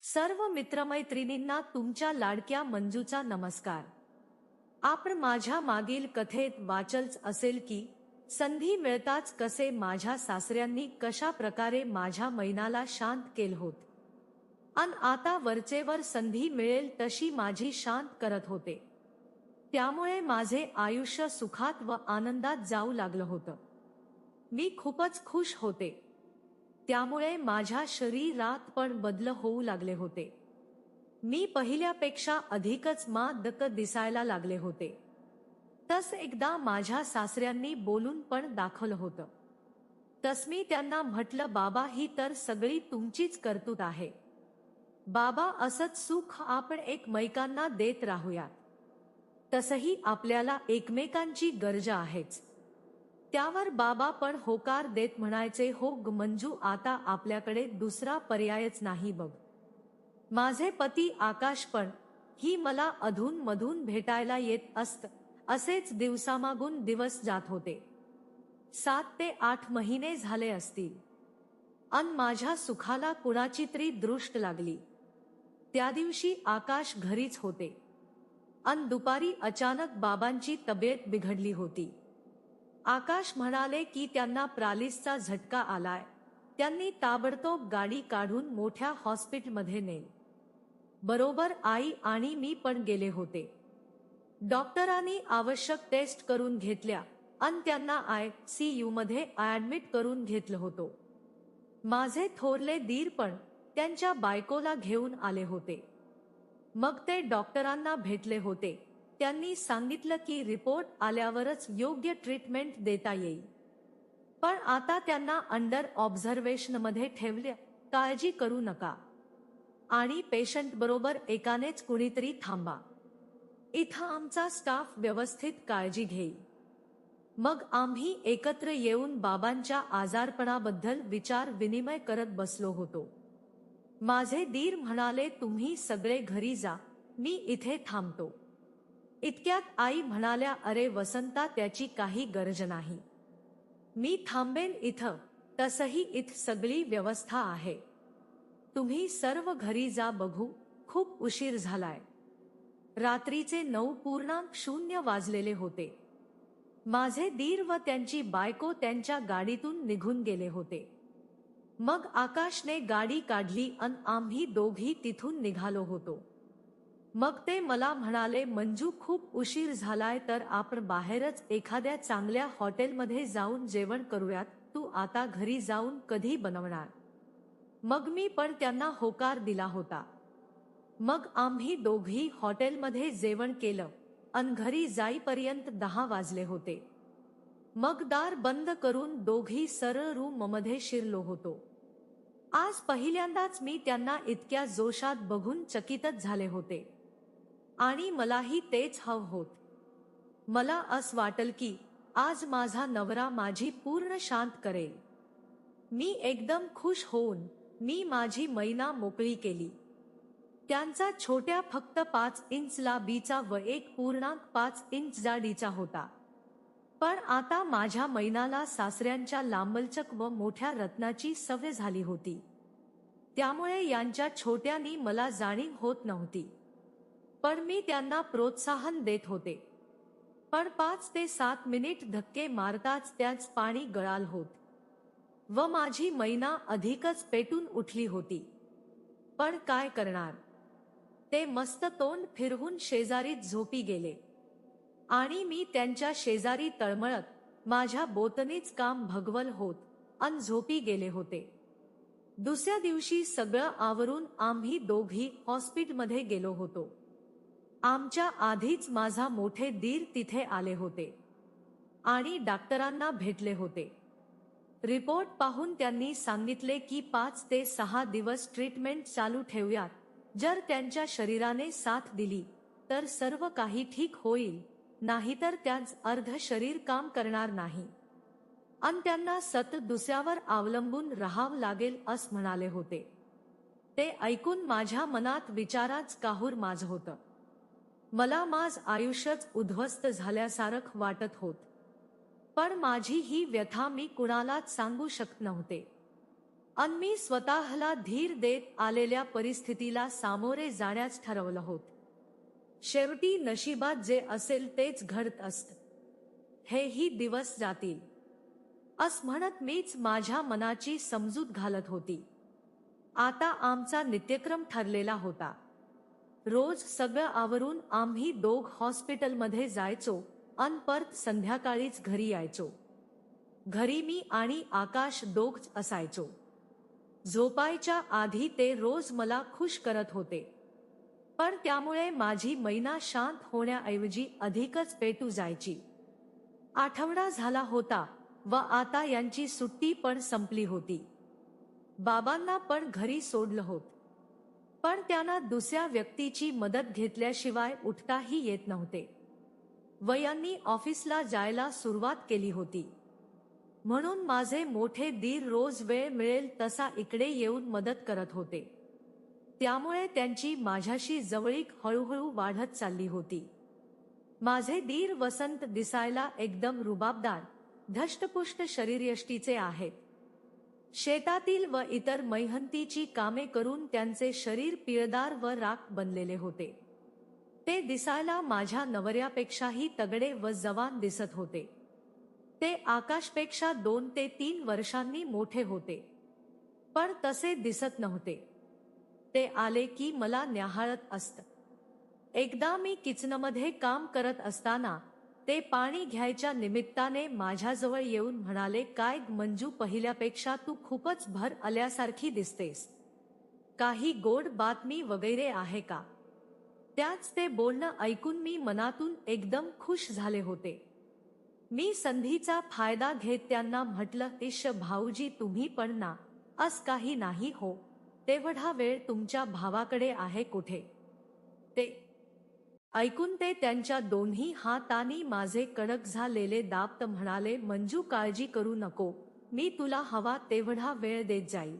सर्व मित्रमैत्रिणींना तुमच्या लाडक्या मंजूचा नमस्कार। आपण माझ्या मागील कथेत वाचलंच असेल की संधी मिळताच कसे माझ्या सासऱ्यांनी कशा प्रकारे माझ्या मैनाला शांत केलं होत अन आता वरचेवर संधी मिळेल तशी माझी शांत करत होते। त्यामुळे माझे आयुष्य सुखात व आनंदात जाऊ लागलं होतं। मी खूपच खुश होते। त्यामुळे माझ्या शरीरात पण बदल होऊ लागले होते। मी पहिल्यापेक्षा अधिकच मादक दिसायला लागले होते। तस एकदा माझ्या सासऱ्यांनी बोलून पण दाखवलं होतं। तस मी त्यांना म्हटलं, बाबा ही तर सगळी तुमचीच करतूत आहे। बाबा असंच सुख आपण एकमेकांना देत राहूया। तसही आपल्याला एकमेकांची गरज आहेच। त्यावर बाबा पण होकार देत म्हणायचे, हो ग मंजू, आता आपल्याकडे दुसरा पर्यायच नाही बघ। माझे पती आकाश पण ही मला अधून मधून भेटायला येत असत। असेच दिवसामागून दिवस जात होते। 7 ते 8 महिने झाले असतील अन माझ्या सुखाला कुणाची तरी दृष्ट लागली। त्या दिवशी आकाश घरीच होते अन दुपारी अचानक बाबांची तब्येत बिघडली होती। आकाश म्हणाले की त्यांना पॅरालिसिसचा झटका आलाय। त्यांनी ताबडतोब गाडी काढून मोठ्या हॉस्पिटलमध्ये नेले। बरोबर आई आणि मी पण गेले होते। डॉक्टरांनी आवश्यक टेस्ट करून घेतल्या अन त्यांना ICU मध्ये ऍडमिट करून घेतलं होतं। माझे थोरले दीर पण त्यांच्या बायकोला घेऊन आले होते। मग ते डॉक्टरांना भेटले होते। त्यांनी सांगितलं की रिपोर्ट आल्यावरच योग्य ट्रीटमेंट देता येईल। पण आता त्यांना अंडर ऑब्झर्वेशन मध्ये ठेवले, काळजी करू नका आणि पेशंट बरोबर एकानेच कुणीतरी थांबा। इथं आमचा स्टाफ व्यवस्थित काळजी घेईल। मग आम्ही एकत्र येऊन बाबांच्या आजारपणाबद्दल विचार विनिमय करत बसलो होतो। माझे दीर म्हणाले, तुम्ही सगळे घरी जा, मी इथे थांबतो। इतक्यात आई म्हणाल्या, अरे वसंता, त्याची काही गरज नाही, मी थांबेन इथं। तसही इथं सगळी व्यवस्था आहे, तुम्ही सर्व घरी जा बघू, खूप उशीर झालाय। रात्रीचे 9:00 वाजलेले होते। माझे दीर व त्यांची बायको त्यांच्या गाडीतून निघून गेले होते। मग आकाशने गाडी काढली अन आम्ही दोघी तिथून निघालो होतो। मग ते मला म्हणाले, मंजू खूप उशीर झालाय तर आपण बाहेरच एखाद्या चांगल्या हॉटेलमध्ये जाऊन जेवण करूयात, तू आता घरी जाऊन कधी बनवणार? मग मी पण त्यांना होकार दिला होता। मग आम्ही दोघी हॉटेलमध्ये जेवण केलं अन घरी जाईपर्यंत 10 वाजले होते। मग दार बंद करून दोघी सरळ रूम मध्ये शिरलो होतो। आज पहिल्यांदाच मी त्यांना इतक्या जोशात बघून चकितच झाले होते आणि मलाही तेच हवं होत। मला असं वाटलं की आज माझा नवरा माझी पूर्ण शांत करेल। मी एकदम खुश होऊन मी माझी मैना मोकळी केली। त्यांचा छोट्या फक्त 5 इंच लांबीचा व 1.5 इंच जाडीचा होता। पण आता माझ्या मैनाला सासऱ्यांच्या लांबलचक व मोठ्या रत्नाची सवय झाली होती। त्यामुळे यांच्या छोट्यानी मला जाणीव होत नव्हती। पण मी त्यांना प्रोत्साहन देत होते। पण 5 ते 7 मिनिट धक्के मारताच त्याच पाणी गळाल होत व माझी मैना अधिकच पेटून उठली होती। पण काय करणार, ते मस्त तोंड फिरवून शेजारीच झोपी गेले आणि मी त्यांच्या शेजारी तळमळत माझ्या बोटनीच काम भगवल होत अन झोपी गेले होते। दुसऱ्या दिवशी सगळं आवरून आम्ही दोघी हॉस्पिटलमध्ये गेलो होतो। आमच्या आधीच माझा मोठे दीर तिथे आले होते आणि डॉक्टरांना भेटले होते। रिपोर्ट पाहून त्यांनी सांगितले की 5 ते 6 दिवस ट्रीटमेंट चालू ठेवूयात। जर त्यांच्या शरीराने साथ दिली तर सर्व काही ठीक होईल, नाहीतर त्यांचं अर्ध शरीर काम करणार नाही अन त्यांना सतत दुसऱ्यावर अवलंबून राहावं लागेल असं म्हणाले होते। ते ऐकून माझ्या मनात विचाराच काहूर माझं होतं। मला माझं आयुष्यच उद्ध्वस्त झाल्यासारखं वाटत होत। पण माझी ही व्यथा मी कुणालाच सांगू शकत नव्हते। अन मी स्वतःला धीर देत आलेल्या परिस्थितीला सामोरे जाण्यास ठरवलं होत. शेवटी नशिबात जे असेल तेच घडत असतं. हेही दिवस जातील अस म्हणत मीच माझ्या मनाची समजूत घालत होती. आता आमचा नित्यक्रम ठरलेला होता. रोज सगळं आवरून आम्ही दोघ हॉस्पिटलमध्ये जायचो अन परत संध्याकाळीच घरी यायचो. घरी मी आणि आकाश दोघच असायचो. झोपायच्या आधी ते रोज मला खुश करत होते, पण त्यामुळे माझी मैना शांत होण्याऐवजी अधिकच पेटू जायची. आठवडा झाला होता व आता यांची सुट्टी पण संपली होती. बाबांना पण घरी सोडलं होत, पण त्यांना दुसऱ्या व्यक्तीची मदत घेतल्याशिवाय उठताही येत नव्हते. वयांनी ऑफिसला जायला सुरुवात केली होती, म्हणून माझे मोठे दीर रोज वेळ मिळेल तसा इकडे येऊन मदत करत होते. त्यामुळे त्यांची माझ्याशी जवळीक हळूहळू वाढत चालली होती. माझे दीर वसंत दिसायला एकदम रुबाबदार, धष्टपुष्ट शरीरयष्टीचे आहेत. शेतातील व इतर मेहनतीची कामे करून त्यांचे शरीर पिळदार व राख बनलेले होते. ते दिसायला माझ्या नवऱ्यापेक्षाही तगडे व जवान दिसत होते. ते आकाशपेक्षा 2 ते 3 वर्षांनी मोठे होते, पण तसे दिसत नव्हते. ते आले की मला न्याहाळत असत. एकदा मी किचनमध्ये काम करत असताना ते पाणी घ्यायच्या निमित्ताने माझ्याजवळ येऊन म्हणाले, काय मंजू, पहिल्यापेक्षा तू खूपच भर आल्यासारखी दिसतेस. काही गोड बातमी वगैरे आहे का? त्याच ते बोलणं ऐकून मी मनातून एकदम खुश झाले होते. मी संधीचा फायदा घेत त्यांना म्हटलं, इश भाऊजी, तुम्ही पण ना. अस काही नाही हो, तेवढा वेळ तुमच्या भावाकडे आहे कुठे. ते ऐकून ते त्यांच्या दोन्ही हातांनी माझे कडक झालेले दाबत म्हणाले, मंजू, काळजी करू नको, मी तुला हवा तेवढा वेळ देत जाईल.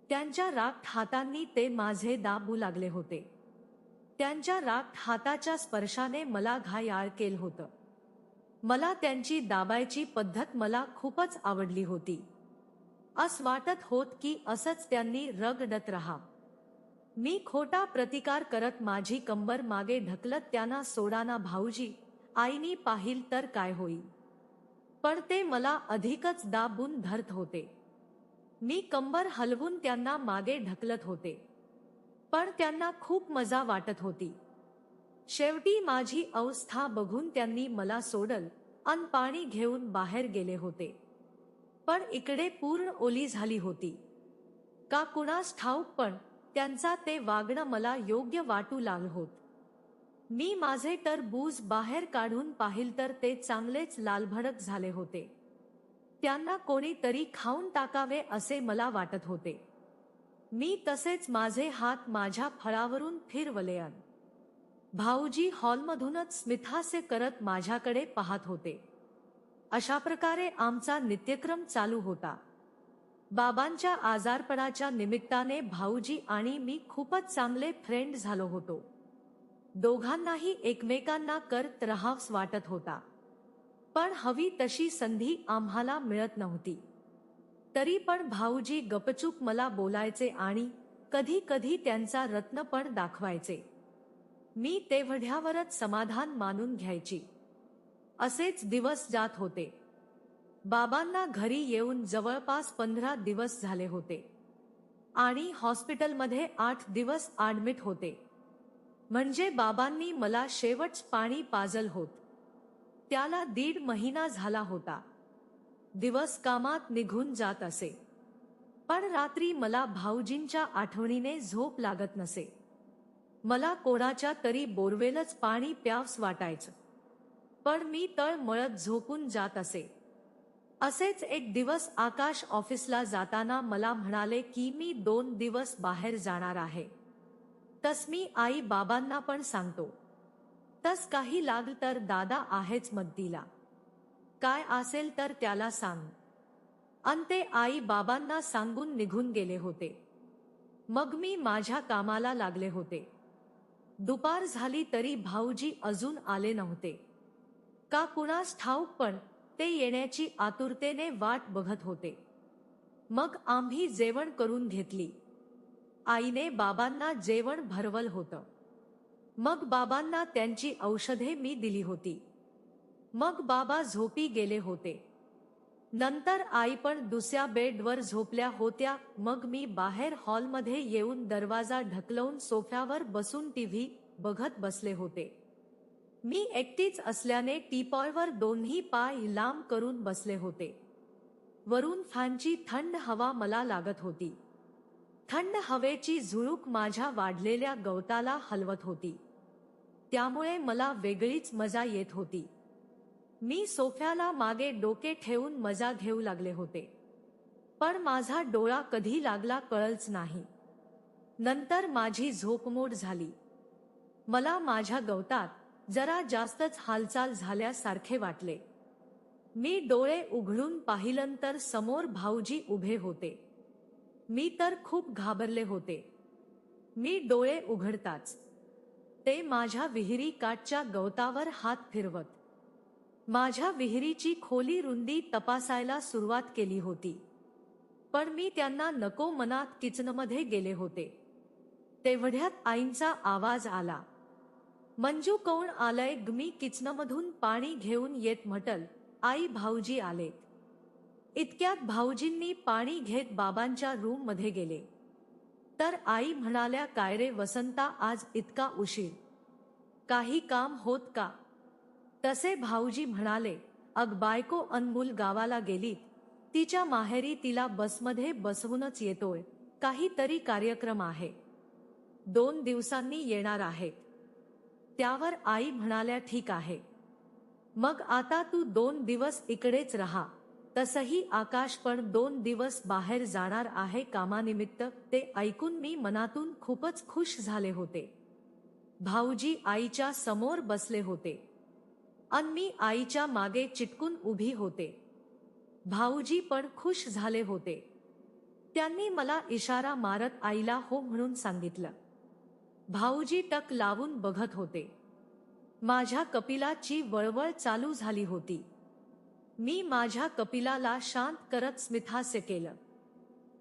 त्यांच्या राख हातांनी ते माझे दाबू लागले होते. त्यांच्या राख हाताच्या स्पर्शाने मला घायाळ केलं होतं. मला त्यांची दाबायची पद्धत मला खूपच आवडली होती. असं वाटत होत की असंच त्यांनी रगडत राहा. मी खोटा प्रतिकार करत माझी कंबर मागे ढकलत त्यांना, सोडाना भाऊजी, आईनी पाहिल तर काय होईल. पण ते मला अधिकच दाबून धरत होते. मी कंबर हलवून त्यांना मागे ढकलत होते, पण त्यांना खूप मजा वाटत होती. शेवटी माझी अवस्था बघून त्यांनी मला सोडल अन पाणी घेऊन बाहेर गेले होते. पण इकडे पूर्ण ओली झाली होती का कुणास ठाऊक, पण त्यांचा ते वागणं मला योग्य वाटू लागलं होत. मी माझे टरबूज बाहेर काढून पाहिल तर ते चांगलेच लालभडक झाले होते. त्यांना कोणीतरी खाऊन टाकावे असे मला वाटत होते. मी तसेच माझे हात माझ्या फळावरून फिरवले अन भाऊजी हॉलमधूनच स्मितहास्य करत माझ्याकडे पाहत होते. अशा प्रकारे आमचा नित्यक्रम चालू होता. बाबांच्या आजारपणाच्या निमित्ताने भाऊजी आणि मी खूपच चांगले फ्रेंड झालो होतो. दोघांनाही एकमेकांना करत राहावंस वाटत होता, पण हवी तशी संधी आम्हाला मिळत नव्हती. तरी पण भाऊजी गपचूप मला बोलायचे आणि कधी कधी त्यांचा रत्न पण दाखवायचे. मी तेवढ्यावरच समाधान मानून घ्यायची. असेच दिवस जात होते. बाबांना घरी येऊन जवळपास 15 दिवस झाले होते आणि हॉस्पिटलमध्ये 8 दिवस ॲडमिट होते. म्हणजे बाबांनी मला शेवटच पाणी पाजल होत त्याला 1.5 महिना झाला होता. दिवस कामात निघून जात असे, पण रात्री मला भाऊजींच्या आठवणीने झोप लागत नसे. मला कोणाच्या तरी बोरवेलच पाणी प्यावस वाटायचं, पण मी तळमळत झोपून जात असे. असेच एक दिवस आकाश ऑफिसला जाताना मला म्हणाले की मी 2 दिवस बाहेर जाणार आहे. तस मी आई बाबांना पण सांगतो. तस काही लागलं तर दादा आहेच मदतीला, काय असेल तर त्याला सांग. अन ते आई बाबांना सांगून निघून गेले होते. मग मी माझ्या कामाला लागले होते. दुपार झाली तरी भाऊजी अजून आले नव्हते का कुणास ठाऊक, पण ते येण्याची आतुरतेने वाट बघत होते. मग आम्ही जेवण करून घेतली. आईने बाबांना जेवण भरवलं होतं. मग बाबांना त्यांची औषधे मी दिली होती. मग बाबा झोपी गेले होते. नंतर आई पण दुसऱ्या बेडवर झोपल्या होत्या. मग मी बाहेर हॉलमध्ये येऊन दरवाजा ढकलून सोफ्यावर बसून टीव्ही बघत बसले होते. मी एकटीच असल्याने टीपॉयवर दोन्ही पाय लांब करून बसले होते. वरून फॅनची थंड हवा मला लागत होती. थंड हवेची झुळूक माझ्या वाढलेल्या गवताला हलवत होती. त्यामुळे मला वेगळीच मजा येत होती. मी सोफ्याला मागे डोके ठेवून मजा घेऊ लागले होते. पण माझा डोळा कधी लागला कळलंच नाही. नंतर माझी झोपमोड झाली. मला माझ्या गवतात जरा जास्तच हालचाल झाल्यासारखे वाटले. मी डोळे उघडून पाहिलं तर समोर भाऊजी उभे होते. मी तर खूप घाबरले होते. मी डोळे उघडताच ते माझ्या विहिरी काठच्या गवतावर हात फिरवत माझ्या विहिरीची खोली रुंदी तपासायला सुरुवात केली होती. पण मी त्यांना नको मनात किचनमध्ये गेले होते. तेवढ्यात आईंचा आवाज आला. मंजू कोण आलंय? मी किचनमधून पाणी घेऊन येत म्हटल. आई भाऊजी आलेत. इतक्यात भाऊजींनी पाणी घेत बाबांच्या रूम मध्ये गेले. तर आई म्हणाल्या, काय रे वसंता, आज इतका उशीर? काही काम होत का? तसे भाऊजी म्हणाले, अग बायको अनमोल गावाला गेली. तिच्या माहेरी तिला बसमध्ये बसवूनच येतोय. काहीतरी कार्यक्रम आहे. 2 दिवसांनी येणार आहेत. त्यावर आई म्हणाल्या, ठीक आहे. मग आता तू 2 दिवस इकडेच राहा. तसही आकाश पण 2 दिवस बाहेर जाणार आहे कामानिमित्त. ते ऐकून मी मनातून खूपच खुश झाले होते. भाऊजी आईच्या समोर बसले होते आणि मी आईच्या मागे चिटकून उभी होते. भाऊजी पण खुश झाले होते. त्यांनी मला इशारा मारत आईला हो म्हणून सांगितलं. भाऊजी टक लावून बघत होते. माझ्या कपिलाची वळवळ चालू झाली होती. मी माझ्या कपिलाला शांत करत स्मितहास्य केलं.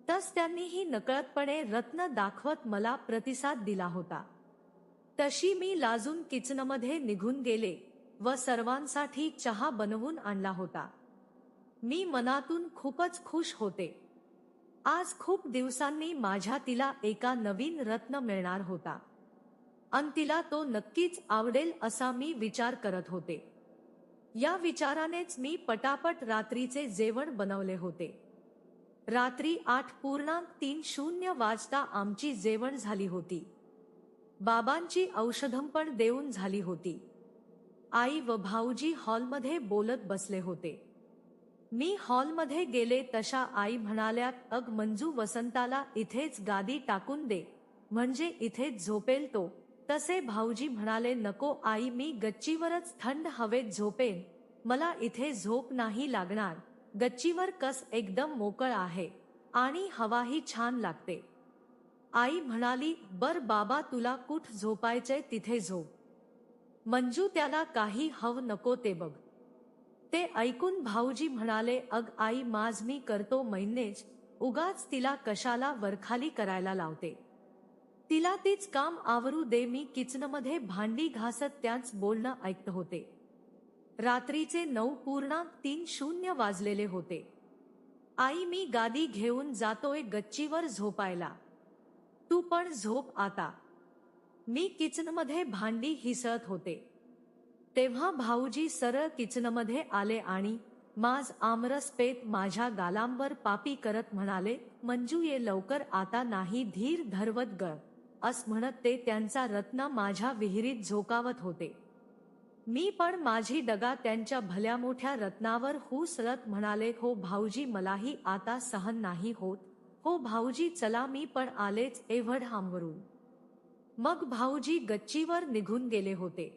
तस त्यांनीही नकळतपणे रत्न दाखवत मला प्रतिसाद दिला होता. तशी मी लाजून किचनमध्ये निघून गेले व सर्वांसाठी चहा बनवून आणला होता. मी मनातून खूपच खुश होते. आज खूप दिवसांनी माझ्या तिला एका नवीन रत्न मिळणार होता आणि तिला तो नक्कीच आवडेल असा मी विचार करत होते. या विचारानेच मी पटापट रात्रीचे जेवण बनवले होते. रात्री 8:30 वाजता आमची जेवण झाली होती. बाबांची औषधं पण देऊन झाली होती. आई व भाऊजी हॉलमध्ये बोलत बसले होते. मी हॉलमध्ये गेले तशा आई म्हणाल्या, अग मंजू, वसंताला इथेच गादी टाकून दे, म्हणजे इथेच झोपेल तो. तसे भाऊजी म्हणाले, नको आई, मी गच्चीवरच थंड हवेत झोपेन. मला इथे झोप नाही लागणार. गच्चीवर कस एकदम मोकळ आहे आणि हवाही छान लागते. आई म्हणाली, बर बाबा, तुला कुठ झोपायचंय तिथे झोप. मंजू, त्याला काही हवं नको ते बघ. ते ऐकून भाऊजी म्हणाले, अग आई, माझ मी करतो मैनेज. उगाच तिला कशाला वरखाली करायला लावते. तिला तीच काम आवरू दे. मी किचनमध्ये भांडी घासत त्याच बोलणं ऐकत होते. रात्रीचे 9:30 वाजलेले होते. आई, मी गादी घेऊन जातोय गच्चीवर झोपायला. तू पण झोप आता. मी किचनमध्ये भांडी हिसळत होते. तेव्हा भाऊजी सरळ किचनमध्ये आले आणि माझ आमरस पेत माझ्या गालांवर पापी करत म्हणाले, मंजू, ये लवकर, आता नाही, धीर धरवत ग, अस म्हणत ते त्यांचा रत्न माझ्या विहिरीत झोकावत होते. मी पण माझी डगा त्यांच्या भल्या मोठ्या रत्नावर हुसळत म्हणाले, हो भाऊजी, मलाही आता सहन नाही होत. हो भाऊजी, चला, मी पण आलेच एवढ हांबरून. मग भाऊजी गच्चीवर निघून गेले होते.